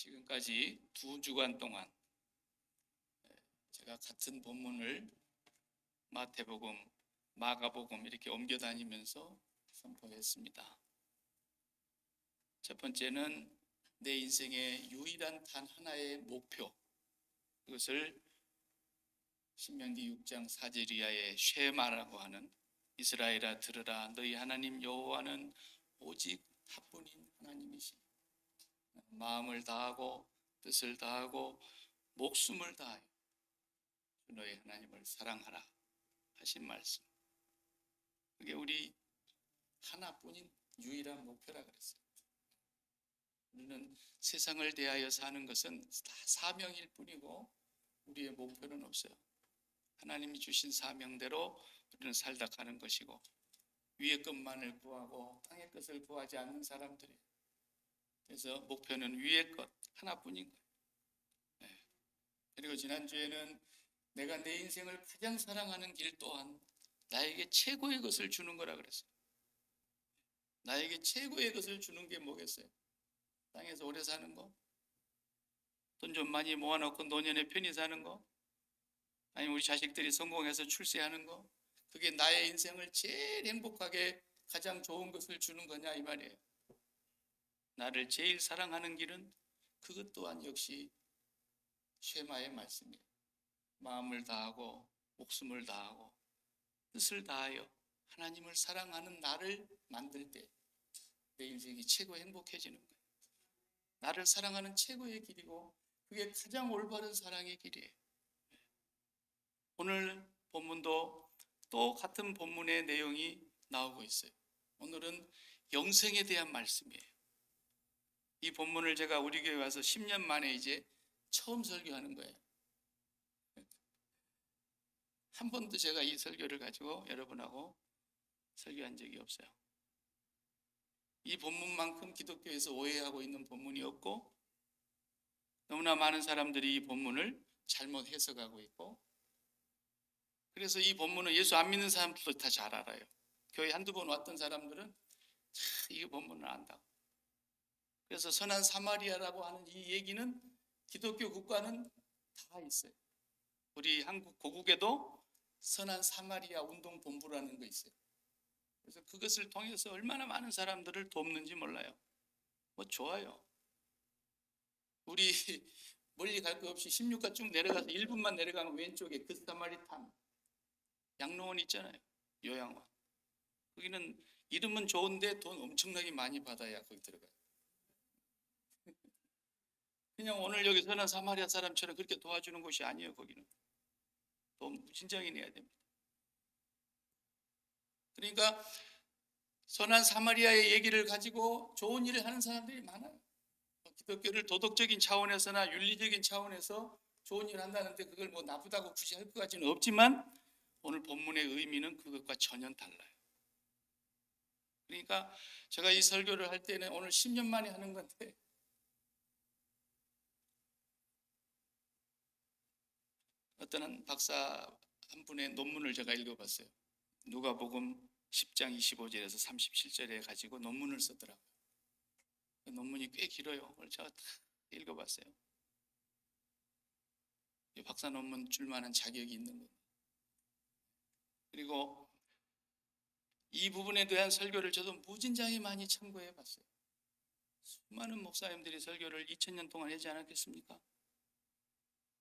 지금까지 2주간 동안 제가 같은 본문을 마태복음, 마가복음 이렇게 옮겨 다니면서 선포했습니다. 첫 번째는 내 인생의 유일한 단 하나의 목표, 그것을 신명기 6장 4절 이하의 쉐마라고 하는 이스라엘아 들으라 너희 하나님 여호와는 오직 하뿐인 하나님이시니 마음을 다하고 뜻을 다하고 목숨을 다하여 너희 하나님을 사랑하라 하신 말씀. 그게 우리 하나뿐인 유일한 목표라 그랬어요. 우리는 세상을 대하여 사는 것은 다 사명일 뿐이고 우리의 목표는 없어요. 하나님이 주신 사명대로 우리는 살다 가는 것이고 위의 것만을 구하고 땅의 것을 구하지 않는 사람들이에요. 그래서 목표는 위의 것 하나뿐인 거예요. 네. 그리고 지난주에는 내가 내 인생을 가장 사랑하는 길 또한 나에게 최고의 것을 주는 거라 그랬어요. 나에게 최고의 것을 주는 게 뭐겠어요? 땅에서 오래 사는 거? 돈 좀 많이 모아놓고 노년에 편히 사는 거? 아니면 우리 자식들이 성공해서 출세하는 거? 그게 나의 인생을 제일 행복하게 가장 좋은 것을 주는 거냐 이 말이에요. 나를 제일 사랑하는 길은 그것 또한 역시 쉐마의 말씀이에요. 마음을 다하고 목숨을 다하고 뜻을 다하여 하나님을 사랑하는 나를 만들 때 내 인생이 최고 행복해지는 거예요. 나를 사랑하는 최고의 길이고 그게 가장 올바른 사랑의 길이에요. 오늘 본문도 또 같은 본문의 내용이 나오고 있어요. 오늘은 영생에 대한 말씀이에요. 이 본문을 제가 우리 교회 와서 10년 만에 이제 처음 설교하는 거예요. 한 번도 제가 이 설교를 가지고 여러분하고 설교한 적이 없어요. 이 본문만큼 기독교에서 오해하고 있는 본문이 없고 너무나 많은 사람들이 이 본문을 잘못 해석하고 있고 그래서 이 본문은 예수 안 믿는 사람들도 다 잘 알아요. 교회 한두 번 왔던 사람들은 이 본문을 안다고. 그래서 선한 사마리아라고 하는 이 얘기는 기독교 국가는 다 있어요. 우리 한국 고국에도 선한 사마리아 운동본부라는 거 있어요. 그래서 그것을 통해서 얼마나 많은 사람들을 돕는지 몰라요. 뭐 좋아요. 우리 멀리 갈 거 없이 16가 쭉 내려가서 1분만 내려가면 왼쪽에 그 사마리탄 양로원 있잖아요. 요양원. 거기는 이름은 좋은데 돈 엄청나게 많이 받아야 거기 들어가요. 그냥 오늘 여기 선한 사마리아 사람처럼 그렇게 도와주는 곳이 아니에요. 거기는 돈 무진장이 내야 됩니다. 그러니까 선한 사마리아의 얘기를 가지고 좋은 일을 하는 사람들이 많아요. 기독교를 도덕적인 차원에서나 윤리적인 차원에서 좋은 일을 한다는데 그걸 뭐 나쁘다고 굳이 할 것까지는 없지만 오늘 본문의 의미는 그것과 전혀 달라요. 그러니까 제가 이 설교를 할 때는 오늘 10년 만에 하는 건데 어떤 박사 한 분의 논문을 제가 읽어봤어요. 누가복음 10장 25절에서 37절에 가지고 논문을 썼더라고요. 그 논문이 꽤 길어요. 그걸 제가 다 읽어봤어요. 이 박사 논문 줄 만한 자격이 있는 거예요. 그리고 이 부분에 대한 설교를 저도 무진장이 많이 참고해 봤어요. 수많은 목사님들이 설교를 2000년 동안 하지 않았겠습니까?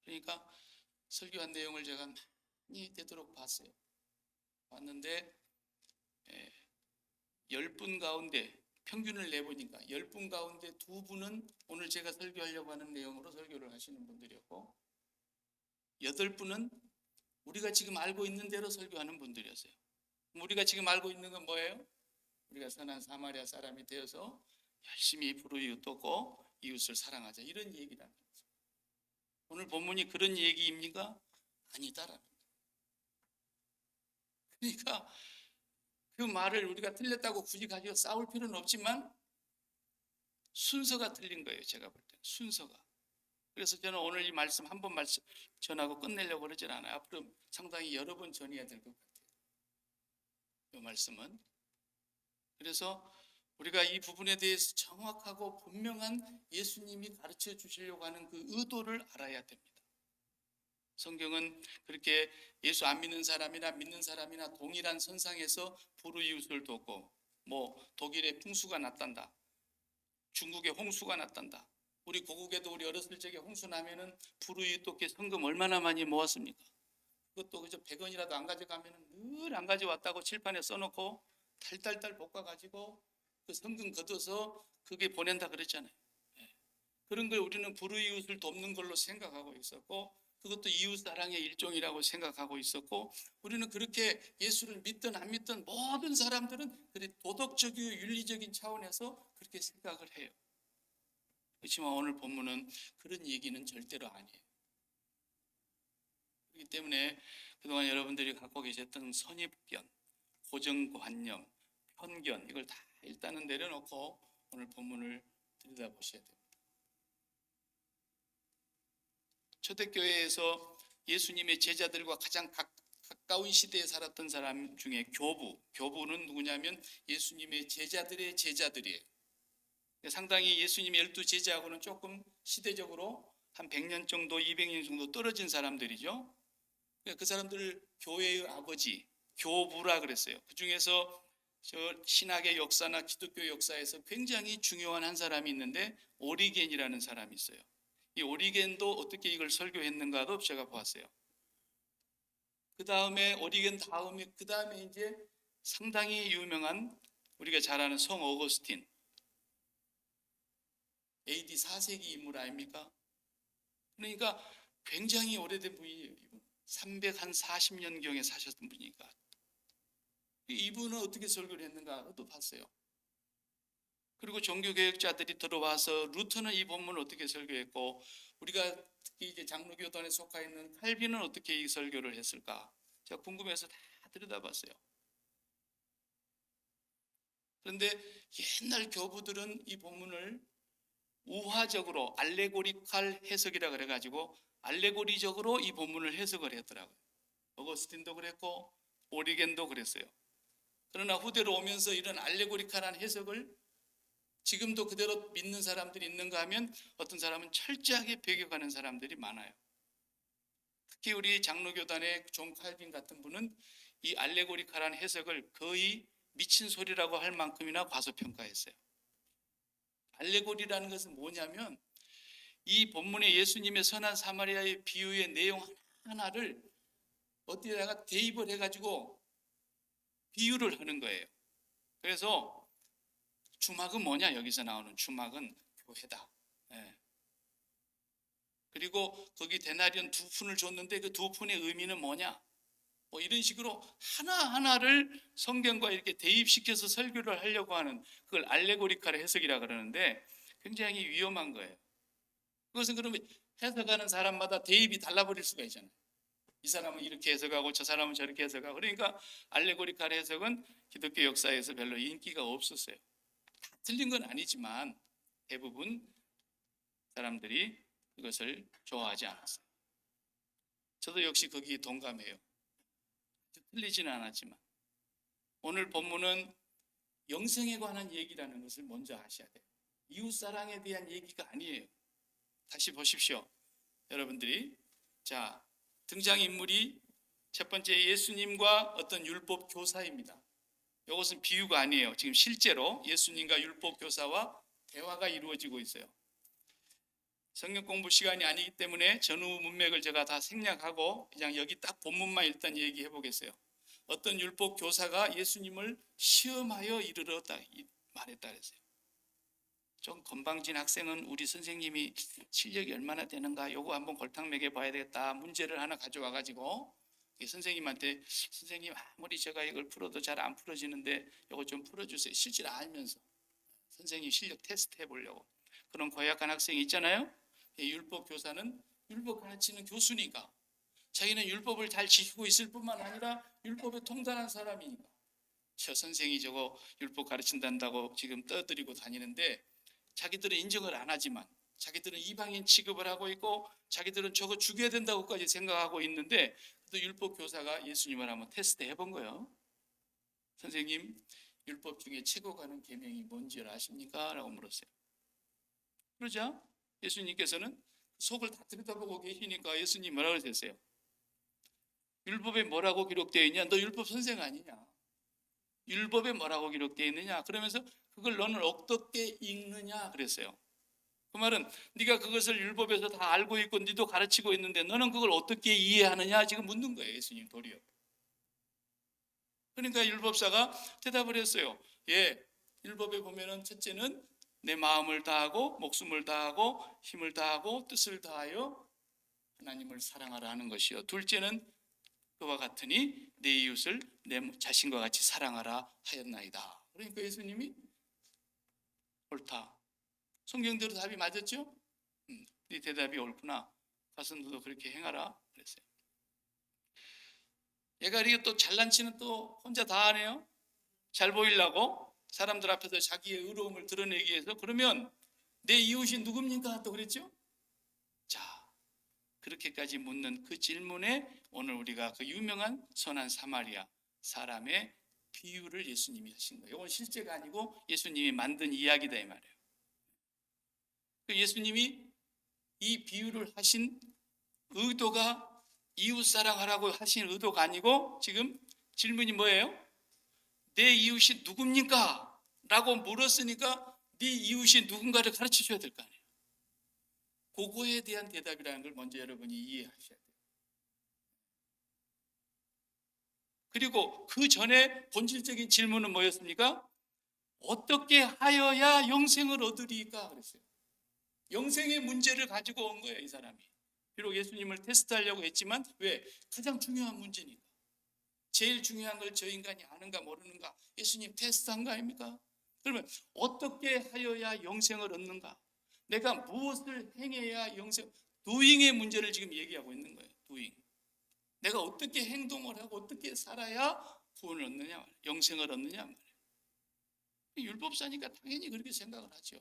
그러니까 설교한 내용을 제가 많이 되도록 봤어요. 봤는데 10분 가운데 평균을 내보니까 10분 가운데 2분은 오늘 제가 설교하려고 하는 내용으로 설교를 하시는 분들이었고 8분은 우리가 지금 알고 있는 대로 설교하는 분들이었어요. 우리가 지금 알고 있는 건 뭐예요? 우리가 선한 사마리아 사람이 되어서 열심히 부르짖고 이웃을 사랑하자 이런 얘기라는 거죠. 오늘 본문이 그런 얘기입니까? 아니다라는 거예요. 그러니까 그 말을 우리가 틀렸다고 굳이 가지고 싸울 필요는 없지만 순서가 틀린 거예요. 제가 볼 때 순서가. 그래서 저는 오늘 이 말씀 한 번 말씀 전하고 끝내려고 그러진 않아요. 앞으로 상당히 여러 번 전해야 될 것 같아요. 이 말씀은. 그래서 우리가 이 부분에 대해서 정확하고 분명한 예수님이 가르쳐 주시려고 하는 그 의도를 알아야 됩니다. 성경은 그렇게 예수 안 믿는 사람이나 믿는 사람이나 동일한 선상에서 불우이웃을 돕고, 독일에 풍수가 났단다, 중국에 홍수가 났단다, 우리 고국에도 우리 어렸을 적에 홍수 나면은 불우이웃 돕게 성금 얼마나 많이 모았습니까? 그것도 그저 100원이라도 안 가져가면은 늘 안 가져왔다고 칠판에 써놓고 달달달 볶아가지고 그 성금 걷어서 그게 보낸다 그랬잖아요. 그런 걸 우리는 불우이웃을 돕는 걸로 생각하고 있었고, 그것도 이웃사랑의 일종이라고 생각하고 있었고, 우리는 그렇게 예수를 믿든 안 믿든 모든 사람들은 도덕적이고 윤리적인 차원에서 그렇게 생각을 해요. 그렇지만 오늘 본문은 그런 얘기는 절대로 아니에요. 그렇기 때문에 그동안 여러분들이 갖고 계셨던 선입견, 고정관념, 편견, 이걸 다 일단은 내려놓고 오늘 본문을 들여다보셔야 됩니다. 초대교회에서 예수님의 제자들과 가장 가까운 시대에 살았던 사람 중에 교부는 누구냐면 예수님의 제자들의 제자들이에요. 상당히 예수님의 12제자하고는 조금 시대적으로 한 100년 정도, 200년 정도 떨어진 사람들이죠. 그 사람들을 교회의 아버지, 교부라 그랬어요. 그 중에서 신학의 역사나 기독교 역사에서 굉장히 중요한 한 사람이 있는데, 오리겐이라는 사람이 있어요. 이 오리겐도 어떻게 이걸 설교했는가도 제가 보았어요. 그 다음에 오리겐 그 다음에 이제 상당히 유명한, 우리가 잘 아는 성 어거스틴, AD 4세기 인물 아닙니까? 그러니까 굉장히 오래된 분이에요. 340년경에 사셨던 분이니까. 이분은 어떻게 설교를 했는가도 봤어요. 그리고 종교개혁자들이 들어와서 루터는 이 본문을 어떻게 설교했고, 우리가 특히 이제 장로교단에 속해 있는 칼빈은 어떻게 이 설교를 했을까? 제가 궁금해서 다 들여다봤어요. 그런데 옛날 교부들은 이 본문을 우화적으로 알레고리칼 해석이라 그래가지고 알레고리적으로 이 본문을 해석을 했더라고요. 어거스틴도 그랬고 오리겐도 그랬어요. 그러나 후대로 오면서 이런 알레고리칼한 해석을 지금도 그대로 믿는 사람들이 있는가 하면 어떤 사람은 철저하게 배격하는 사람들이 많아요. 특히 우리 장로교단의 존 칼빈 같은 분은 이 알레고리칼한 해석을 거의 미친 소리라고 할 만큼이나 과소평가했어요. 알레고리라는 것은 뭐냐면, 이 본문의 예수님의 선한 사마리아의 비유의 내용 하나를 어디다가 대입을 해가지고 비유를 하는 거예요. 그래서 주막은 뭐냐? 여기서 나오는 주막은 교회다. 그리고 거기 데나리온 2푼을 줬는데 그 2푼의 의미는 뭐냐? 이런 식으로 하나하나를 성경과 이렇게 대입시켜서 설교를 하려고 하는, 그걸 알레고리칼 해석이라 그러는데 굉장히 위험한 거예요. 그것은 그러면 해석하는 사람마다 대입이 달라버릴 수가 있잖아요. 이 사람은 이렇게 해석하고 저 사람은 저렇게 해석하고. 그러니까 알레고리칼 해석은 기독교 역사에서 별로 인기가 없었어요. 다 틀린 건 아니지만 대부분 사람들이 그것을 좋아하지 않았어요. 저도 역시 거기에 동감해요. 틀리지는 않았지만 오늘 본문은 영생에 관한 얘기라는 것을 먼저 아셔야 돼요. 이웃사랑에 대한 얘기가 아니에요. 다시 보십시오. 여러분들이 등장인물이 첫 번째 예수님과 어떤 율법 교사입니다. 이것은 비유가 아니에요. 지금 실제로 예수님과 율법 교사와 대화가 이루어지고 있어요. 성경 공부 시간이 아니기 때문에 전후 문맥을 제가 다 생략하고 그냥 여기 딱 본문만 일단 얘기해 보겠어요. 어떤 율법 교사가 예수님을 시험하여 이르렀다 말했다 그랬어요. 좀 건방진 학생은 우리 선생님이 실력이 얼마나 되는가 요거 한번 골탕 먹여 봐야 되겠다. 문제를 하나 가져와 가지고 선생님한테, 선생님 아무리 제가 이걸 풀어도 잘 안 풀어지는데 요거 좀 풀어주세요. 실제로 알면서 선생님 실력 테스트 해보려고. 그런 고약한 학생이 있잖아요. 율법 교사는 율법 가르치는 교수니까 자기는 율법을 잘 지키고 있을 뿐만 아니라 율법에 통달한 사람이니까 저 선생이 저거 율법 가르친다고 지금 떠들이고 다니는데 자기들은 인정을 안 하지만 자기들은 이방인 취급을 하고 있고 자기들은 저거 죽여야 된다고까지 생각하고 있는데 또 율법 교사가 예수님을 한번 테스트 해본 거예요. 선생님 율법 중에 최고 가는 계명이 뭔지 아십니까? 라고 물었어요. 그러자 예수님께서는 속을 다 들여다보고 계시니까 예수님 뭐라고 그러셨어요? 율법에 뭐라고 기록되어 있냐? 너 율법 선생 아니냐? 율법에 뭐라고 기록되어 있느냐? 그러면서 그걸 너는 어떻게 읽느냐? 그랬어요. 그 말은 네가 그것을 율법에서 다 알고 있고 네도 가르치고 있는데 너는 그걸 어떻게 이해하느냐? 지금 묻는 거예요. 예수님 도리어. 그러니까 율법사가 대답을 했어요. 예, 율법에 보면은 첫째는 내 마음을 다하고 목숨을 다하고 힘을 다하고 뜻을 다하여 하나님을 사랑하라 하는 것이요. 둘째는 그와 같으니 내 이웃을 내 자신과 같이 사랑하라 하였나이다. 그러니까 예수님이 옳다. 성경대로 답이 맞았죠? 네 대답이 옳구나. 가서 너도 그렇게 행하라 그랬어요. 얘가 이게 또 잘난치는 또 혼자 다 하네요. 잘 보이려고 사람들 앞에서 자기의 의로움을 드러내기 위해서. 그러면 내 이웃이 누굽니까? 또 그랬죠? 자, 그렇게까지 묻는 그 질문에 오늘 우리가 그 유명한 선한 사마리아 사람의 비유를 예수님이 하신 거예요. 이건 실제가 아니고 예수님이 만든 이야기다 이 말이에요. 예수님이 이 비유를 하신 의도가 이웃 사랑하라고 하신 의도가 아니고 지금 질문이 뭐예요? 내 이웃이 누굽니까? 라고 물었으니까 네 이웃이 누군가를 가르쳐 줘야 될 거 아니에요. 그거에 대한 대답이라는 걸 먼저 여러분이 이해하셔야 돼요. 그리고 그 전에 본질적인 질문은 뭐였습니까? 어떻게 하여야 영생을 얻으리까? 그랬어요. 영생의 문제를 가지고 온 거예요, 이 사람이. 비록 예수님을 테스트하려고 했지만 왜? 가장 중요한 문제니까. 제일 중요한 걸 저 인간이 아는가 모르는가 예수님 테스트한 거 아닙니까? 그러면 어떻게 하여야 영생을 얻는가? 내가 무엇을 행해야 영생, 도잉의 문제를 지금 얘기하고 있는 거예요. 도잉. 내가 어떻게 행동을 하고 어떻게 살아야 구원을 얻느냐 말이에요. 영생을 얻느냐 말이에요. 율법사니까 당연히 그렇게 생각을 하죠.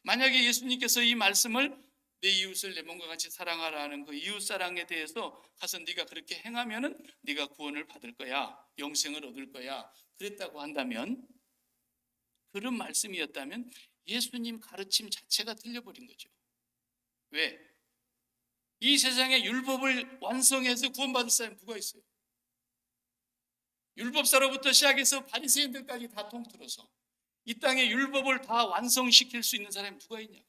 만약에 예수님께서 이 말씀을 내 이웃을 내 몸과 같이 사랑하라는 그 이웃 사랑에 대해서 가서 네가 그렇게 행하면은 네가 구원을 받을 거야, 영생을 얻을 거야 그랬다고 한다면, 그런 말씀이었다면 예수님 가르침 자체가 틀려버린 거죠. 왜? 이 세상에 율법을 완성해서 구원받을 사람이 누가 있어요? 율법사로부터 시작해서 바리새인들까지 다 통틀어서 이 땅에 율법을 다 완성시킬 수 있는 사람이 누가 있냐?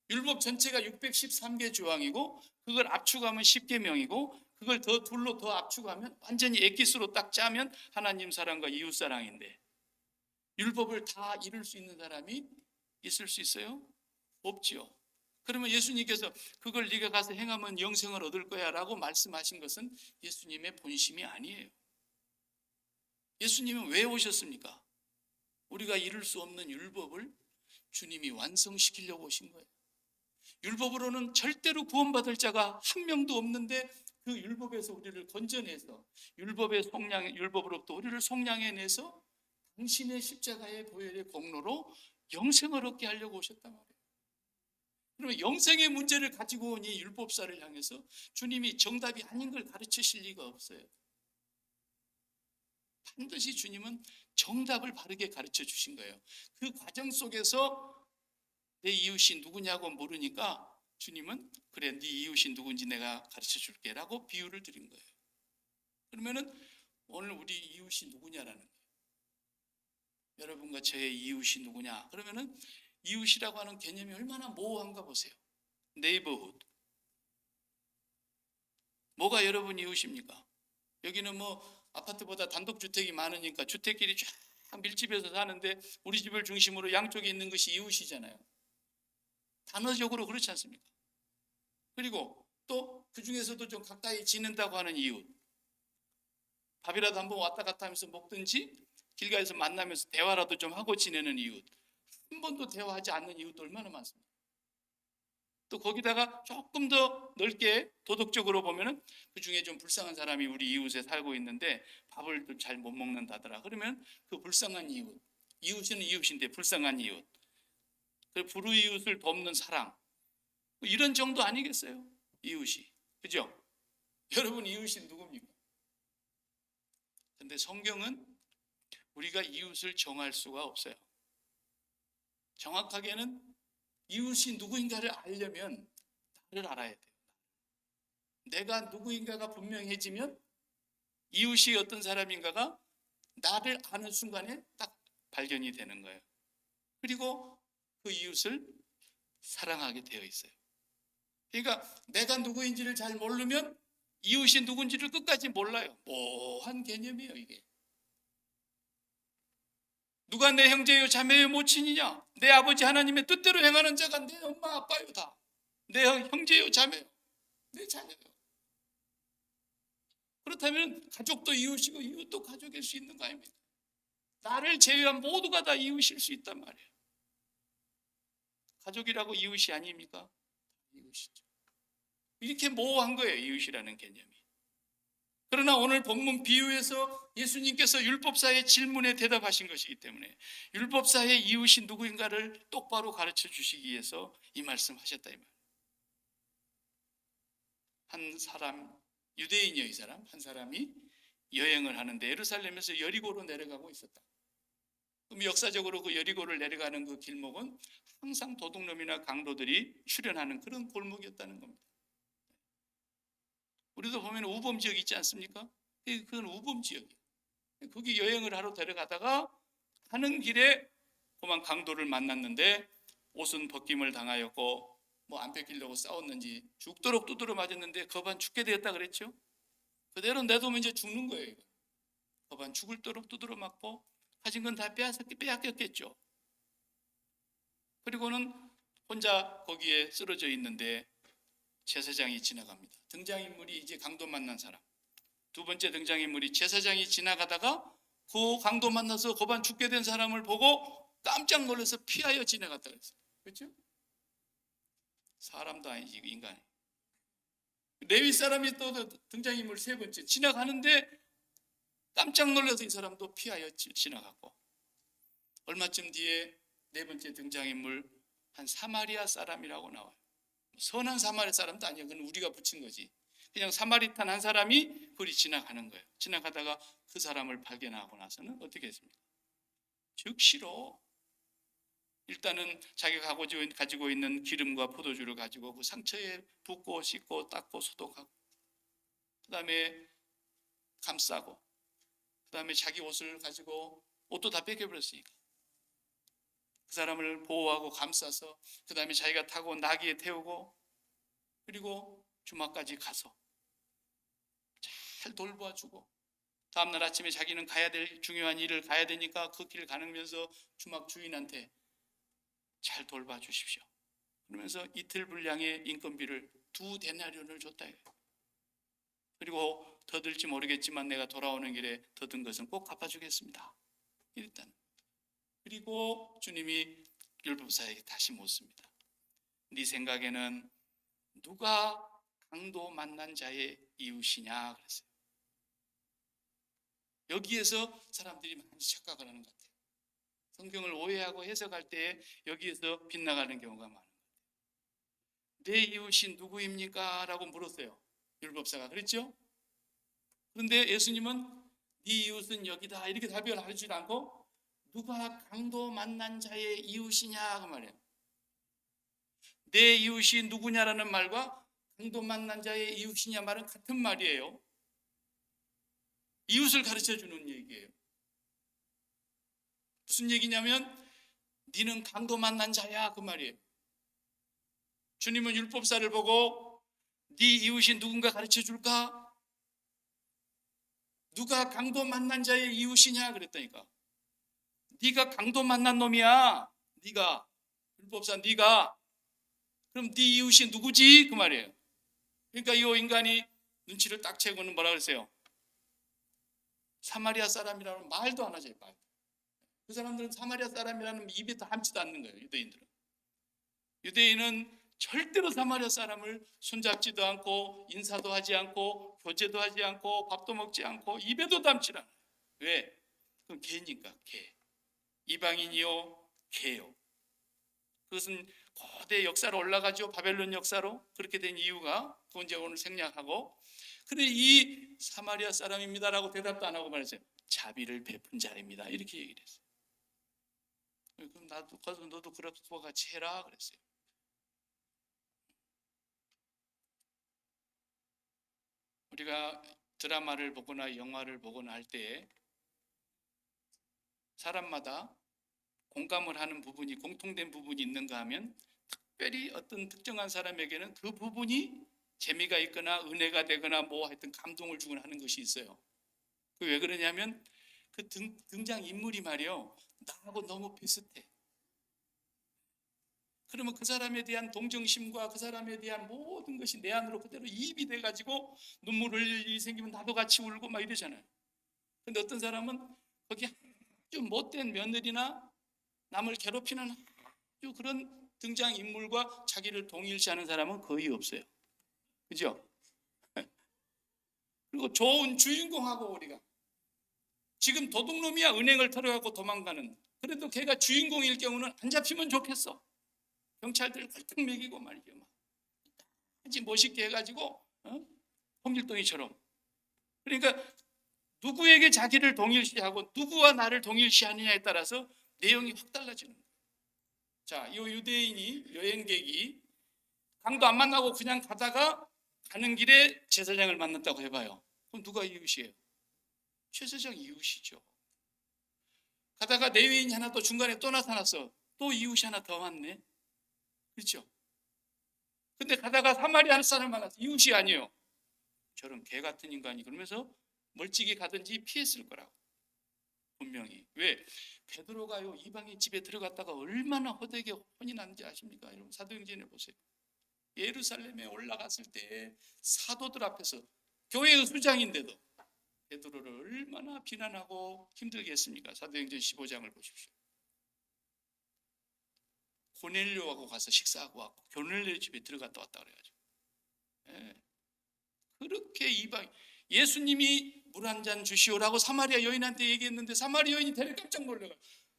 율법 전체가 613개 조항이고 그걸 압축하면 10계명이고 그걸 더 둘로 더 압축하면 완전히 엑기스로 딱 짜면 하나님 사랑과 이웃 사랑인데, 율법을 다 이룰 수 있는 사람이 있을 수 있어요? 없지요. 그러면 예수님께서 그걸 네가 가서 행하면 영생을 얻을 거야 라고 말씀하신 것은 예수님의 본심이 아니에요. 예수님은 왜 오셨습니까? 우리가 이룰 수 없는 율법을 주님이 완성시키려고 오신 거예요. 율법으로는 절대로 구원받을 자가 한 명도 없는데 그 율법에서 우리를 건져내서 율법으로부터 우리를 속량해내서 당신의 십자가의 보혈의 공로로 영생을 얻게 하려고 오셨단 말이에요. 그러면 영생의 문제를 가지고 온 이 율법사를 향해서 주님이 정답이 아닌 걸 가르치실 리가 없어요. 반드시 주님은 정답을 바르게 가르쳐 주신 거예요. 그 과정 속에서 내 이웃이 누구냐고 물으니까 주님은 그래, 네 이웃이 누군지 내가 가르쳐 줄게 라고 비유를 드린 거예요. 그러면은 오늘 우리 이웃이 누구냐라는 거예요. 여러분과 저의 이웃이 누구냐? 그러면은 이웃이라고 하는 개념이 얼마나 모호한가 보세요. 네이버훗. 뭐가 여러분 이웃입니까? 여기는 뭐 아파트보다 단독주택이 많으니까 주택끼리 쫙 밀집해서 사는데 우리 집을 중심으로 양쪽에 있는 것이 이웃이잖아요. 단어적으로 그렇지 않습니까? 그리고 또 그 중에서도 좀 가까이 지낸다고 하는 이웃, 밥이라도 한번 왔다 갔다 하면서 먹든지 길가에서 만나면서 대화라도 좀 하고 지내는 이웃, 한 번도 대화하지 않는 이웃도 얼마나 많습니까? 또 거기다가 조금 더 넓게 도덕적으로 보면은 그 중에 좀 불쌍한 사람이 우리 이웃에 살고 있는데 밥을 잘 못 먹는다더라. 그러면 그 불쌍한 이웃, 이웃은 이웃인데 불쌍한 이웃, 그 불우이웃을 돕는 사랑, 이런 정도 아니겠어요? 이웃이. 그죠? 여러분 이웃이 누굽니까? 근데 성경은 우리가 이웃을 정할 수가 없어요. 정확하게는 이웃이 누구인가를 알려면 나를 알아야 돼요. 내가 누구인가가 분명해지면 이웃이 어떤 사람인가가 나를 아는 순간에 딱 발견이 되는 거예요. 그리고 그 이웃을 사랑하게 되어 있어요. 그러니까 내가 누구인지를 잘 모르면 이웃이 누군지를 끝까지 몰라요. 모호한 개념이에요, 이게. 누가 내 형제요 자매요 모친이냐? 내 아버지 하나님의 뜻대로 행하는 자가 내 엄마 아빠요 다. 내 형제요 자매요, 내 자녀요. 그렇다면 가족도 이웃이고 이웃도 가족일 수 있는 거 아닙니까? 나를 제외한 모두가 다 이웃일 수 있단 말이에요. 가족이라고 이웃이 아닙니까? 이웃이죠. 이렇게 모호한 거예요, 이웃이라는 개념이. 그러나 오늘 본문 비유에서 예수님께서 율법사의 질문에 대답하신 것이기 때문에 율법사의 이웃이 누구인가를 똑바로 가르쳐 주시기 위해서 이 말씀하셨다 이 말. 한 사람, 유대인이요, 이 사람 한 사람이 여행을 하는데 예루살렘에서 여리고로 내려가고 있었다. 그럼 역사적으로 그 여리고를 내려가는 그 길목은 항상 도둑놈이나 강도들이 출현하는 그런 골목이었다는 겁니다. 우리도 보면 우범 지역 있지 않습니까? 그건 우범 지역이에요. 거기 여행을 하러 데려가다가 가는 길에 그만 강도를 만났는데 옷은 벗김을 당하였고 뭐 안 뺏기려고 싸웠는지 죽도록 두드려 맞았는데 거반 죽게 되었다 그랬죠. 그대로 내두면 이제 죽는 거예요. 이거. 거반 죽을도록 두드려 맞고 가진 건 다 빼앗겼겠죠. 그리고는 혼자 거기에 쓰러져 있는데 제사장이 지나갑니다. 등장인물이 이제 강도 만난 사람. 두 번째 등장인물이 제사장이 지나가다가 그 강도 만나서 고반 죽게 된 사람을 보고 깜짝 놀라서 피하여 지나갔다 그랬어요. 그렇죠? 사람도 아니지, 인간이. 레위 사람이 또 등장인물 세 번째 지나가는데 깜짝 놀라서 이 사람도 피하여 지나갔고, 얼마쯤 뒤에 네 번째 등장인물 한 사마리아 사람이라고 나와요. 선한 사마리아 사람도 아니에요. 그건 우리가 붙인 거지. 그냥 사마리탄 한 사람이 그리 지나가는 거예요. 지나가다가 그 사람을 발견하고 나서는 어떻게 했습니까? 즉시로 일단은 자기가 가지고 있는 기름과 포도주를 가지고 그 상처에 붓고 씻고 닦고 소독하고, 그 다음에 감싸고, 그 다음에 자기 옷을 가지고, 옷도 다 뺏겨버렸으니까 그 사람을 보호하고 감싸서, 그 다음에 자기가 타고 나귀에 태우고, 그리고 주막까지 가서 잘 돌봐주고, 다음날 아침에 자기는 가야 될 중요한 일을 가야 되니까 그 길을 가면서 주막 주인한테 잘 돌봐주십시오 그러면서 이틀 분량의 인건비를 2데나리온을 줬다. 그리고 더 들지 모르겠지만 내가 돌아오는 길에 더 든 것은 꼭 갚아주겠습니다. 일단 그리고 주님이 율법사에게 다시 묻습니다. 네 생각에는 누가 강도 만난 자의 이웃이냐 그랬어요. 여기에서 사람들이 많이 착각을 하는 것 같아요. 성경을 오해하고 해석할 때 여기에서 빗나가는 경우가 많은 것 같아요. 내 이웃이 누구입니까? 라고 물었어요. 율법사가. 그랬죠? 그런데 예수님은 네 이웃은 여기다 이렇게 답변을 하지 않고 누가 강도 만난 자의 이웃이냐 그 말이에요. 내 이웃이 누구냐라는 말과 강도 만난 자의 이웃이냐 말은 같은 말이에요. 이웃을 가르쳐주는 얘기예요. 무슨 얘기냐면 네는 강도 만난 자야 그 말이에요. 주님은 율법사를 보고 네 이웃이 누군가 가르쳐줄까? 누가 강도 만난 자의 이웃이냐 그랬다니까. 네가 강도 만난 놈이야. 네가 율법사 네가. 그럼 네 이웃이 누구지? 그 말이에요. 그러니까 이 인간이 눈치를 딱 채고는 뭐라 그랬어요? 사마리아 사람이라는 말도 안 하죠. 말. 그 사람들은 사마리아 사람이라는 입에 담지도 않는 거예요. 유대인들은. 유대인은 절대로 사마리아 사람을 손잡지도 않고 인사도 하지 않고 교제도 하지 않고 밥도 먹지 않고 입에도 담지 않아요. 왜? 그건 개니까 개. 이방인이요 개요. 그것은 고대 역사로 올라가죠. 바벨론 역사로. 그렇게 된 이유가 그건 이제 오늘 생략하고, 근데 이 사마리아 사람입니다라고 대답도 안 하고 말했어요. 자비를 베푼 자입니다. 이렇게 얘기를 했어요. 그럼 나도 가서 너도 그와 같이 해라 그랬어요. 우리가 드라마를 보거나 영화를 보거나 할 때 사람마다 공감을 하는 부분이, 공통된 부분이 있는가 하면 특별히 어떤 특정한 사람에게는 그 부분이 재미가 있거나 은혜가 되거나 뭐 하여튼 감동을 주거나 하는 것이 있어요. 그 왜 그러냐면 그 등장 인물이 말이요, 나하고 너무 비슷해. 그러면 그 사람에 대한 동정심과 그 사람에 대한 모든 것이 내 안으로 그대로 이입이 돼가지고 눈물 흘릴 일이 생기면 나도 같이 울고 막 이러잖아요. 근데 어떤 사람은 거기 아주 못된 며느리나 남을 괴롭히는 아주 그런 등장인물과 자기를 동일시하는 사람은 거의 없어요. 그죠? 그리고 좋은 주인공하고 우리가 지금 도둑놈이야, 은행을 털어갖고 도망가는. 그래도 걔가 주인공일 경우는 안 잡히면 좋겠어. 경찰들 꿀떡 먹이고 말이죠. 막 아주 멋있게 해가지고 홍길동이처럼. 그러니까 누구에게 자기를 동일시하고 누구와 나를 동일시하느냐에 따라서 내용이 확 달라지는 거예요. 자, 이 유대인이, 여행객이 강도 안 만나고 그냥 가다가 가는 길에 제사장을 만났다고 해봐요. 그럼 누가 이웃이에요? 제사장 이웃이죠. 가다가 레위인이 하나 또 중간에 또 나타났어. 또 이웃이 하나 더 왔네. 그렇죠? 근데 가다가 사마리아 사람 만났어. 이웃이 아니에요. 저런 개 같은 인간이. 그러면서 멀찍이 가든지 피했을 거라고. 분명히. 왜? 베드로가요, 이방인 집에 들어갔다가 얼마나 허되게 혼이 났는지 아십니까? 여러분 사도행전에 보세요. 예루살렘에 올라갔을 때 사도들 앞에서, 교회의 수장인데도 베드로를 얼마나 비난하고 힘들게 했습니까? 사도행전 15장을 보십시오. 고넬료하고 가서 식사하고 왔고 고넬료 집에 들어갔다 왔다 그래가지고, 예. 그렇게 이방, 예수님이 물 한 잔 주시오라고 사마리아 여인한테 얘기했는데 사마리아 여인이 대래 깜짝 놀래가.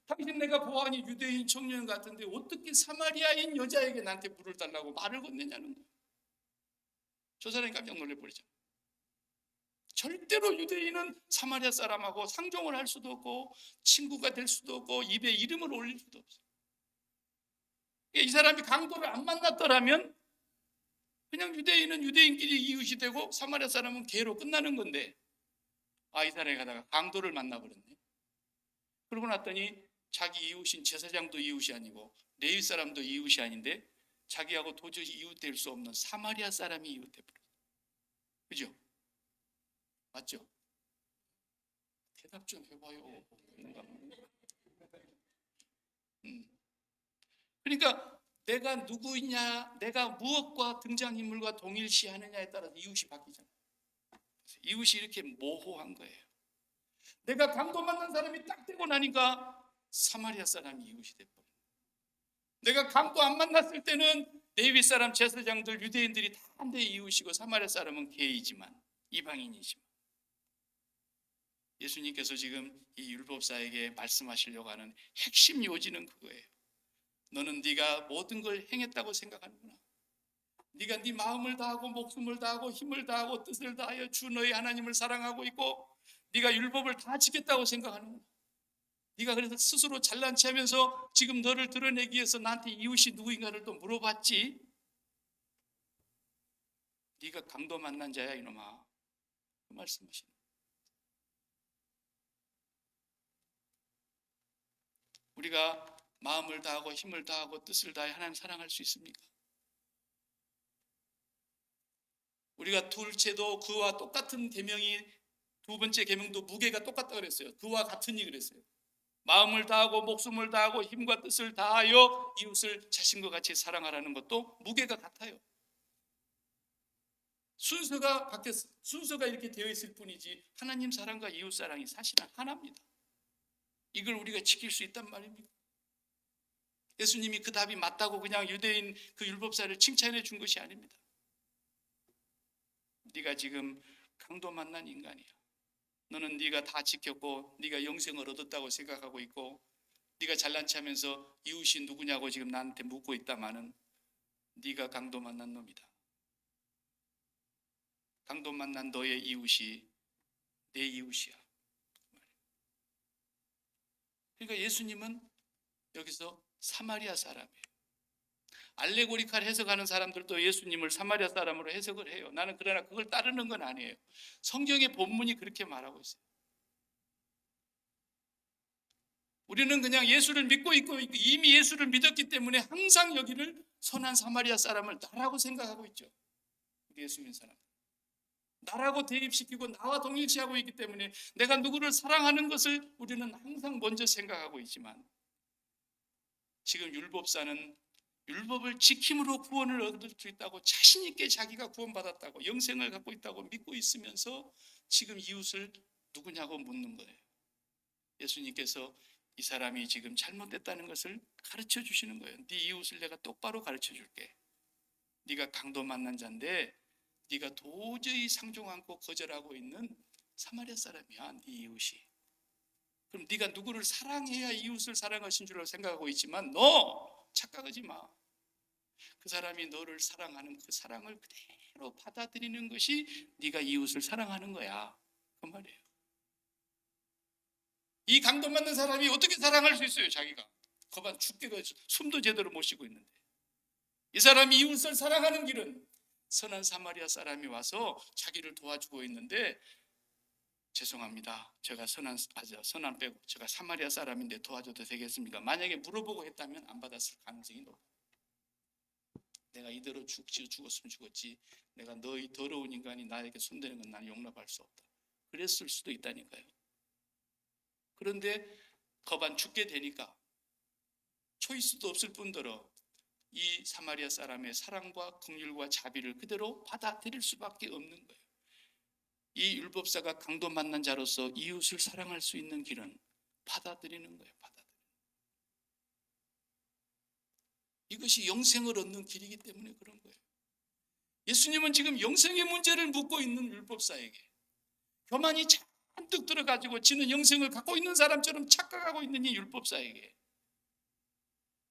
당신 내가 보아하니 유대인 청년 같은데 어떻게 사마리아인 여자에게 나한테 물을 달라고 말을 건네냐는 거예요. 저 사람이 깜짝 놀래버리죠. 절대로 유대인은 사마리아 사람하고 상종을 할 수도 없고 친구가 될 수도 없고 입에 이름을 올릴 수도 없어요. 이 사람이 강도를 안 만났더라면 그냥 유대인은 유대인끼리 이웃이 되고 사마리아 사람은 개로 끝나는 건데, 이 사람이 가다가 강도를 만나버렸네. 그러고 났더니 자기 이웃인 제사장도 이웃이 아니고 레위 사람도 이웃이 아닌데 자기하고 도저히 이웃될 수 없는 사마리아 사람이 이웃돼버렸어요. 그죠? 맞죠? 대답 좀 해봐요. 그러니까 내가 누구이냐, 내가 무엇과 등장인물과 동일시하느냐에 따라서 이웃이 바뀌잖아요. 이웃이 이렇게 모호한 거예요. 내가 강도 만난 사람이 딱 되고 나니까 사마리아 사람이 이웃이 돼버려요. 내가 강도 안 만났을 때는 레위 사람, 제사장들, 유대인들이 다 내 이웃이고 사마리아 사람은 개이지만, 이방인이지만, 예수님께서 지금 이 율법사에게 말씀하시려고 하는 핵심 요지는 그거예요. 너는 네가 모든 걸 행했다고 생각하는구나. 네가 네 마음을 다하고 목숨을 다하고 힘을 다하고 뜻을 다하여 주 너희 하나님을 사랑하고 있고 네가 율법을 다 지켰다고 생각하는구나. 네가 그래서 스스로 잘난 체하면서 지금 너를 드러내기 위해서 나한테 이웃이 누구인가를 또 물어봤지. 네가 강도 만난 자야 이놈아. 그 말씀하시는. 우리가 마음을 다하고 힘을 다하고 뜻을 다해 하나님 사랑할 수 있습니까? 우리가 둘째도 그와 똑같은 계명이, 두 번째 계명도 무게가 똑같다 그랬어요. 그와 같으니 그랬어요. 마음을 다하고 목숨을 다하고 힘과 뜻을 다하여 이웃을 자신과 같이 사랑하라는 것도 무게가 같아요. 순서가 바뀌었어요. 순서가 이렇게 되어 있을 뿐이지 하나님 사랑과 이웃 사랑이 사실은 하나입니다. 이걸 우리가 지킬 수 있단 말입니다. 예수님이 그 답이 맞다고 그냥 유대인 그 율법사를 칭찬해 준 것이 아닙니다. 네가 지금 강도 만난 인간이야. 너는 네가 다 지켰고 네가 영생을 얻었다고 생각하고 있고 네가 잘난 체하면서 이웃이 누구냐고 지금 나한테 묻고 있다마는 네가 강도 만난 놈이다. 강도 만난 너의 이웃이 내 이웃이야. 그러니까 예수님은 여기서 사마리아 사람이에요. 알레고리칼 해석하는 사람들도 예수님을 사마리아 사람으로 해석을 해요. 나는 그러나 그걸 따르는 건 아니에요. 성경의 본문이 그렇게 말하고 있어요. 우리는 그냥 예수를 믿고 있고 이미 예수를 믿었기 때문에 항상 여기를 선한 사마리아 사람을 나라고 생각하고 있죠. 우리 예수 믿는 사람. 나라고 대입시키고 나와 동일시하고 있기 때문에 내가 누구를 사랑하는 것을 우리는 항상 먼저 생각하고 있지만, 지금 율법사는 율법을 지킴으로 구원을 얻을 수 있다고 자신 있게 자기가 구원받았다고 영생을 갖고 있다고 믿고 있으면서 지금 이웃을 누구냐고 묻는 거예요. 예수님께서 이 사람이 지금 잘못됐다는 것을 가르쳐 주시는 거예요. 네 이웃을 내가 똑바로 가르쳐 줄게. 네가 강도 만난 자인데 네가 도저히 상종 않고 거절하고 있는 사마리아 사람이야, 네 이웃이. 그럼 네가 누구를 사랑해야 이웃을 사랑하신 줄로 생각하고 있지만 너 착각하지 마. 그 사람이 너를 사랑하는 그 사랑을 그대로 받아들이는 것이 네가 이웃을 사랑하는 거야, 그 말이에요. 이 강도 맞는 사람이 어떻게 사랑할 수 있어요? 자기가 거반 죽게 숨도 제대로 못 쉬고 있는데. 이 사람이 이웃을 사랑하는 길은 선한 사마리아 사람이 와서 자기를 도와주고 있는데, 죄송합니다, 제가 선한 빼고 제가 사마리아 사람인데 도와줘도 되겠습니까? 만약에 물어보고 했다면 안 받았을 가능성이 높아요. 내가 이대로 죽었으면 죽었지, 내가 너희 더러운 인간이 나에게 손대는 건 나는 용납할 수 없다, 그랬을 수도 있다니까요. 그런데 거반 죽게 되니까 초이스도 없을 뿐더러 이 사마리아 사람의 사랑과 긍휼과 자비를 그대로 받아들일 수밖에 없는 거예요. 이 율법사가 강도 만난 자로서 이웃을 사랑할 수 있는 길은 받아들이는 거예요. 이것이 영생을 얻는 길이기 때문에 그런 거예요. 예수님은 지금 영생의 문제를 묻고 있는 율법사에게, 교만이 잔뜩 들어가지고 지는 영생을 갖고 있는 사람처럼 착각하고 있는 이 율법사에게,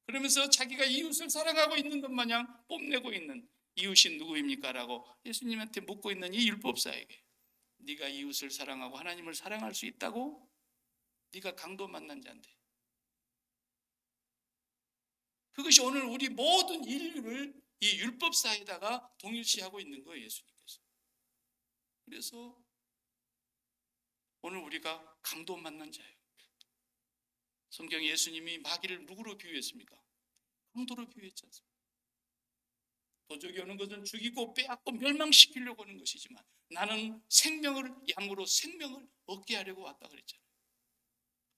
그러면서 자기가 이웃을 사랑하고 있는 것 마냥 뽐내고 있는 이웃이 누구입니까? 라고 예수님한테 묻고 있는 이 율법사에게, 네가 이웃을 사랑하고 하나님을 사랑할 수 있다고? 네가 강도 만난 자인데. 그것이 오늘 우리 모든 인류를 이 율법사에다가 동일시하고 있는 거예요, 예수님께서. 그래서 오늘 우리가 강도 만난 자예요. 성경에 예수님이 마귀를 누구로 비유했습니까? 강도로 비유했지 않습니까? 도적이 오는 것은 죽이고 빼앗고 멸망시키려고 하는 것이지만 나는 생명을 양으로 생명을 얻게 하려고 왔다 그랬잖아요.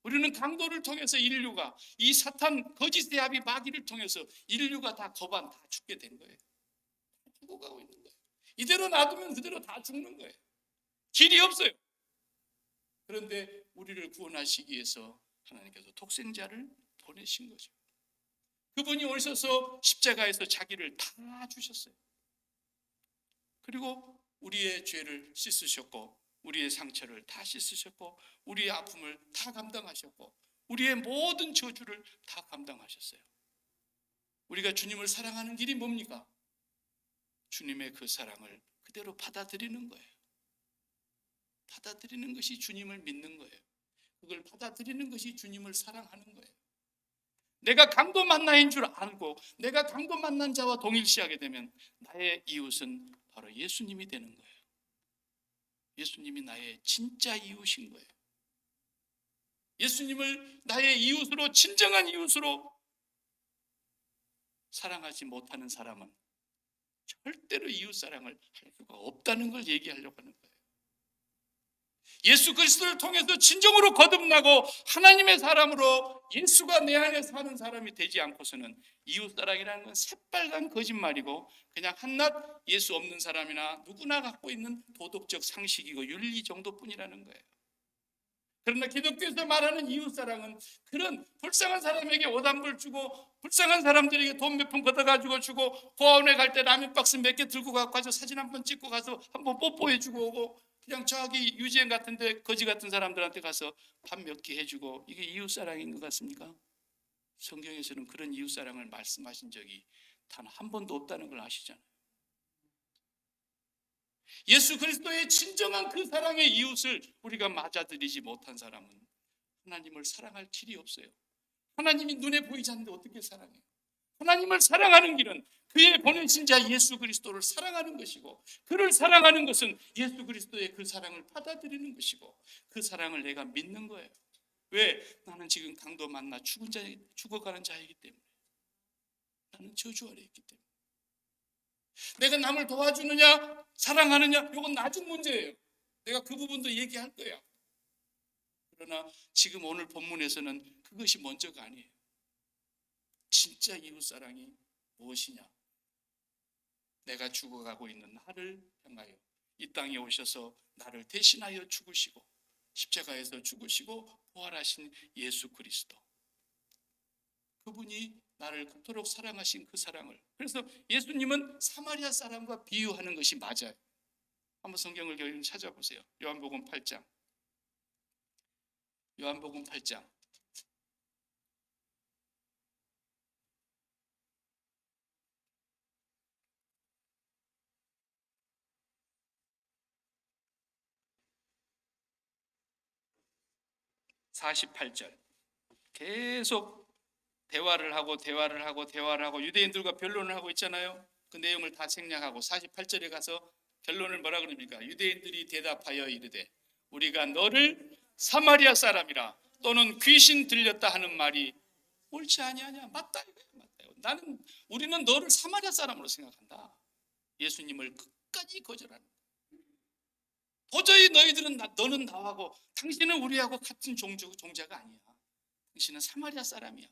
우리는 강도를 통해서 인류가 이 사탄 거짓 대합이 마귀를 통해서 인류가 다 거반 다 죽게 된 거예요. 죽어가고 있는 거예요. 이대로 놔두면 그대로 다 죽는 거예요. 길이 없어요. 그런데 우리를 구원하시기 위해서 하나님께서 독생자를 보내신 거죠. 그분이 오셔서 십자가에서 자기를 다 주셨어요. 그리고 우리의 죄를 씻으셨고 우리의 상처를 다 씻으셨고 우리의 아픔을 다 감당하셨고 우리의 모든 저주를 다 감당하셨어요. 우리가 주님을 사랑하는 길이 뭡니까? 주님의 그 사랑을 그대로 받아들이는 거예요. 받아들이는 것이 주님을 믿는 거예요. 그걸 받아들이는 것이 주님을 사랑하는 거예요. 내가 강도 만나인 줄 알고 내가 강도 만난 자와 동일시하게 되면 나의 이웃은 바로 예수님이 되는 거예요. 예수님이 나의 진짜 이웃인 거예요. 예수님을 나의 이웃으로, 진정한 이웃으로 사랑하지 못하는 사람은 절대로 이웃 사랑을 할 수가 없다는 걸 얘기하려고 하는 거예요. 예수 그리스도를 통해서 진정으로 거듭나고 하나님의 사람으로 예수가 내 안에 사는 사람이 되지 않고서는 이웃사랑이라는 건 새빨간 거짓말이고 그냥 한낱 예수 없는 사람이나 누구나 갖고 있는 도덕적 상식이고 윤리 정도뿐이라는 거예요. 그러나 기독교에서 말하는 이웃사랑은 그런 불쌍한 사람에게 옷 한 벌 주고 불쌍한 사람들에게 돈 몇 푼 걷어가지고 주고 고아원에 갈 때 라면 박스 몇 개 들고 가서 사진 한 번 찍고 가서 한번 뽀뽀해주고 오고 그냥 저기 유지행 같은데 거지 같은 사람들한테 가서 밥 몇 개 해주고 이게 이웃사랑인 것 같습니까? 성경에서는 그런 이웃사랑을 말씀하신 적이 단 한 번도 없다는 걸 아시잖아요. 예수 그리스도의 진정한 그 사랑의 이웃을 우리가 맞아들이지 못한 사람은 하나님을 사랑할 길이 없어요. 하나님이 눈에 보이지 않는데 어떻게 사랑해요? 하나님을 사랑하는 길은 그의 보내신 자 예수 그리스도를 사랑하는 것이고, 그를 사랑하는 것은 예수 그리스도의 그 사랑을 받아들이는 것이고, 그 사랑을 내가 믿는 거예요. 왜? 나는 지금 강도 만나 죽어가는 자이기 때문에. 나는 저주 아래 있기 때문에. 내가 남을 도와주느냐 사랑하느냐 이건 나중 문제예요. 내가 그 부분도 얘기할 거야. 그러나 지금 오늘 본문에서는 그것이 먼저가 아니에요. 진짜 이웃사랑이 무엇이냐? 내가 죽어가고 있는 나를 향하여 이 땅에 오셔서 나를 대신하여 죽으시고 십자가에서 죽으시고 부활하신 예수 그리스도, 그분이 나를 그토록 사랑하신 그 사랑을, 그래서 예수님은 사마리아 사람과 비유하는 것이 맞아요. 한번 성경을 여러분 찾아보세요. 요한복음 8장. 요한복음 8장 48절. 계속 대화를 하고 유대인들과 변론을 하고 있잖아요. 그 내용을 다 생략하고 48절에 가서 결론을 뭐라 그럽니까? 유대인들이 대답하여 이르되 우리가 너를 사마리아 사람이라 또는 귀신 들렸다 하는 말이 옳지 아니하냐? 맞다 이거예요. 맞다. 우리는 너를 사마리아 사람으로 생각한다. 예수님을 끝까지 거절하는. 도저히 너는 나하고, 당신은 우리하고 같은 종자가 아니야. 당신은 사마리아 사람이야.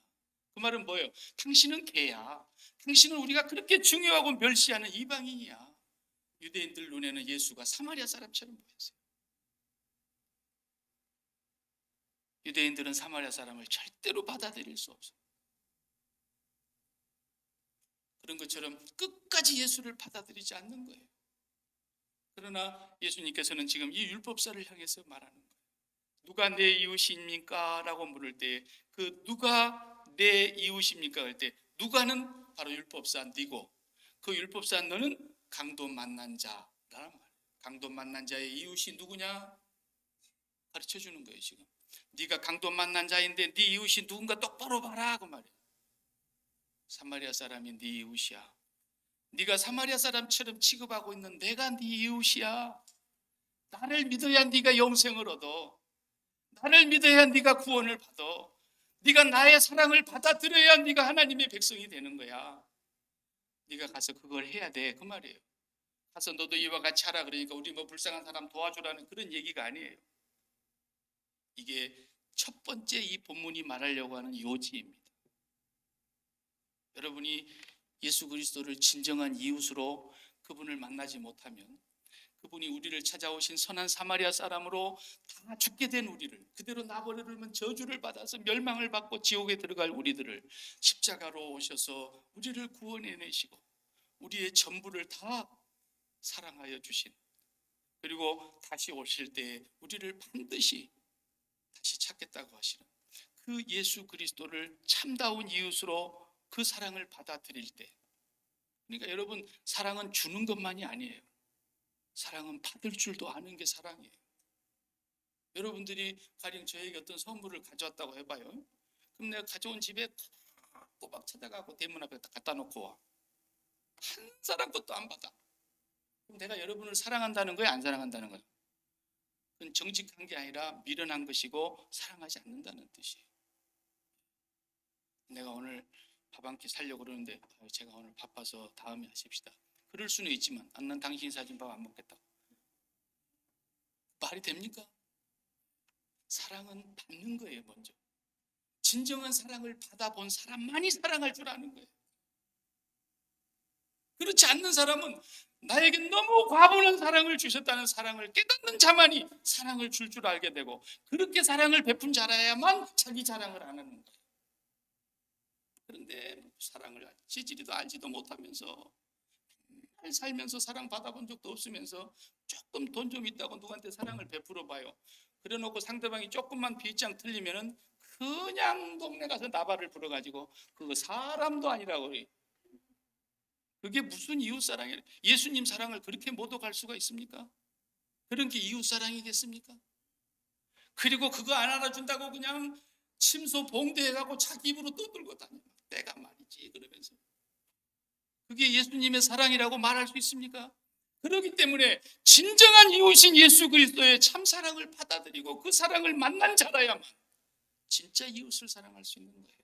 그 말은 뭐예요? 당신은 개야. 당신은 우리가 그렇게 중요하고 멸시하는 이방인이야. 유대인들 눈에는 예수가 사마리아 사람처럼 보였어요. 유대인들은 사마리아 사람을 절대로 받아들일 수 없어요. 그런 것처럼 끝까지 예수를 받아들이지 않는 거예요. 그러나 예수님께서는 지금 이 율법사를 향해서 말하는 거예요. 누가 내 이웃입니까? 라고 물을 때 그 누가 내 이웃입니까? 할 때 누가는 바로 율법사 니고, 그 율법사 너는 강도 만난 자라는 말이에요. 강도 만난 자의 이웃이 누구냐? 가르쳐 주는 거예요. 지금 네가 강도 만난 자인데 네 이웃이 누군가 똑바로 봐라 그 말이에요. 사마리아 사람이 네 이웃이야. 네가 사마리아 사람처럼 취급하고 있는 내가 네 이웃이야. 나를 믿어야 네가 영생을 얻어. 나를 믿어야 네가 구원을 받아. 네가 나의 사랑을 받아들여야 네가 하나님의 백성이 되는 거야. 네가 가서 그걸 해야 돼 그 말이에요. 가서 너도 이와 같이 하라 그러니까 우리 뭐 불쌍한 사람 도와주라는 그런 얘기가 아니에요. 이게 첫 번째 이 본문이 말하려고 하는 요지입니다. 여러분이 예수 그리스도를 진정한 이웃으로 그분을 만나지 못하면, 그분이 우리를 찾아오신 선한 사마리아 사람으로 다 죽게 된 우리를, 그대로 놔버리면 저주를 받아서 멸망을 받고 지옥에 들어갈 우리들을 십자가로 오셔서 우리를 구원해내시고 우리의 전부를 다 사랑하여 주신, 그리고 다시 오실 때 우리를 반드시 다시 찾겠다고 하시는 그 예수 그리스도를 참다운 이웃으로 그 사랑을 받아들일 때, 그러니까 여러분 사랑은 주는 것만이 아니에요. 사랑은 받을 줄도 아는 게 사랑이에요. 여러분들이 가령 저에게 어떤 선물을 가져왔다고 해봐요. 그럼 내가 가져온 집에 꼬박 찾아가고 대문 앞에 갖다 놓고 와. 한 사람 것도 안 받아. 그럼 내가 여러분을 사랑한다는 거예요? 안 사랑한다는 거예요? 그건 정직한 게 아니라 미련한 것이고 사랑하지 않는다는 뜻이에요. 내가 오늘 밥 한 끼 살려고 그러는데 제가 오늘 바빠서 다음에 하십시다. 그럴 수는 있지만 난 당신 사준 밥 안 먹겠다고. 말이 됩니까? 사랑은 받는 거예요. 먼저 진정한 사랑을 받아본 사람만이 사랑할 줄 아는 거예요. 그렇지 않는 사람은 나에게 너무 과분한 사랑을 주셨다는 사랑을 깨닫는 자만이 사랑을 줄 줄 알게 되고, 그렇게 사랑을 베푼 자라야만 자기 자랑을 안 하는 거예요. 그런데 사랑을 지지리도 알지도 못하면서 살면서 사랑 받아본 적도 없으면서 조금 돈 좀 있다고 누구한테 사랑을 베풀어 봐요. 그래 놓고 상대방이 조금만 빗장 틀리면은 그냥 동네 가서 나발을 불어가지고 그거 사람도 아니라고 그래. 그게 무슨 이웃사랑이에요? 예수님 사랑을 그렇게 모독할 수가 있습니까? 그런 게 이웃사랑이겠습니까? 그리고 그거 안 알아준다고 그냥 침소 봉대해가고 자기 입으로 떠들고 다녀. 내가 말이지 그러면서. 그게 예수님의 사랑이라고 말할 수 있습니까? 그렇기 때문에 진정한 이웃인 예수 그리스도의 참 사랑을 받아들이고 그 사랑을 만난 자라야만 진짜 이웃을 사랑할 수 있는 거예요.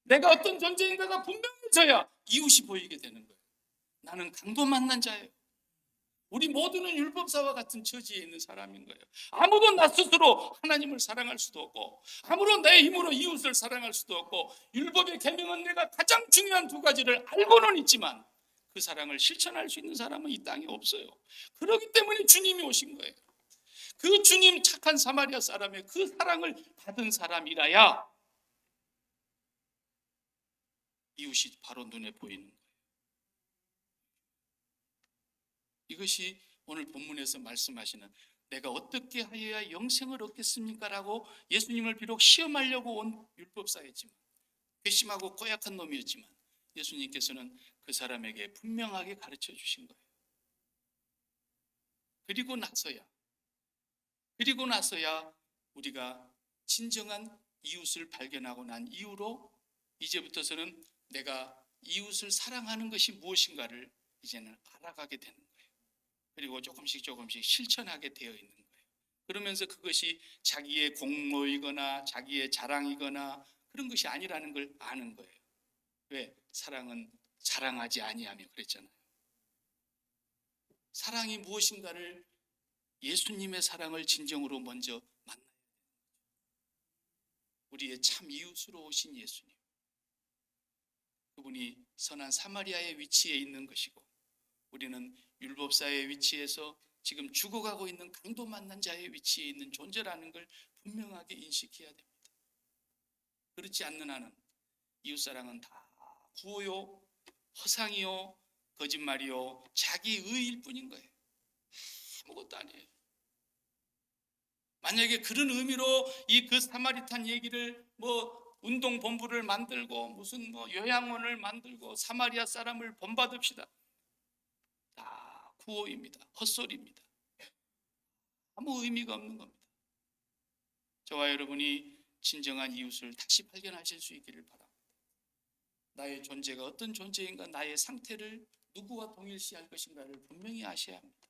내가 어떤 존재인가가 분명해져야 이웃이 보이게 되는 거예요. 나는 강도 만난 자예요. 우리 모두는 율법사와 같은 처지에 있는 사람인 거예요. 아무도 나 스스로 하나님을 사랑할 수도 없고 아무런 내 힘으로 이웃을 사랑할 수도 없고 율법의 계명은 내가 가장 중요한 두 가지를 알고는 있지만 그 사랑을 실천할 수 있는 사람은 이 땅에 없어요. 그렇기 때문에 주님이 오신 거예요. 그 주님 착한 사마리아 사람의 그 사랑을 받은 사람이라야 이웃이 바로 눈에 보이는 거예요. 이것이 오늘 본문에서 말씀하시는 내가 어떻게 하여야 영생을 얻겠습니까? 라고 예수님을 비록 시험하려고 온 율법사였지만 괘씸하고 고약한 놈이었지만 예수님께서는 그 사람에게 분명하게 가르쳐 주신 거예요. 그리고 나서야 우리가 진정한 이웃을 발견하고 난 이후로 이제부터서는 내가 이웃을 사랑하는 것이 무엇인가를 이제는 알아가게 되는 거예요. 그리고 조금씩 실천하게 되어 있는 거예요. 그러면서 그것이 자기의 공로이거나 자기의 자랑이거나 그런 것이 아니라는 걸 아는 거예요. 왜? 사랑은 자랑하지 아니하며 그랬잖아요. 사랑이 무엇인가를 예수님의 사랑을 진정으로 먼저 만나야 돼요. 우리의 참 이웃으로 오신 예수님. 그분이 선한 사마리아의 위치에 있는 것이고 우리는 율법사의 위치에서 지금 죽어가고 있는 강도 만난 자의 위치에 있는 존재라는 걸 분명하게 인식해야 됩니다. 그렇지 않는 한은 이웃사랑은 다 구호요, 허상이요, 거짓말이요, 자기 의일 뿐인 거예요. 아무것도 아니에요. 만약에 그런 의미로 이 그 사마리탄 얘기를 운동본부를 만들고 무슨 요양원을 만들고 사마리아 사람을 본받읍시다. 다 구호입니다. 헛소리입니다. 아무 의미가 없는 겁니다. 저와 여러분이 진정한 이웃을 다시 발견하실 수 있기를 바랍니다. 나의 존재가 어떤 존재인가, 나의 상태를 누구와 동일시할 것인가를 분명히 아셔야 합니다.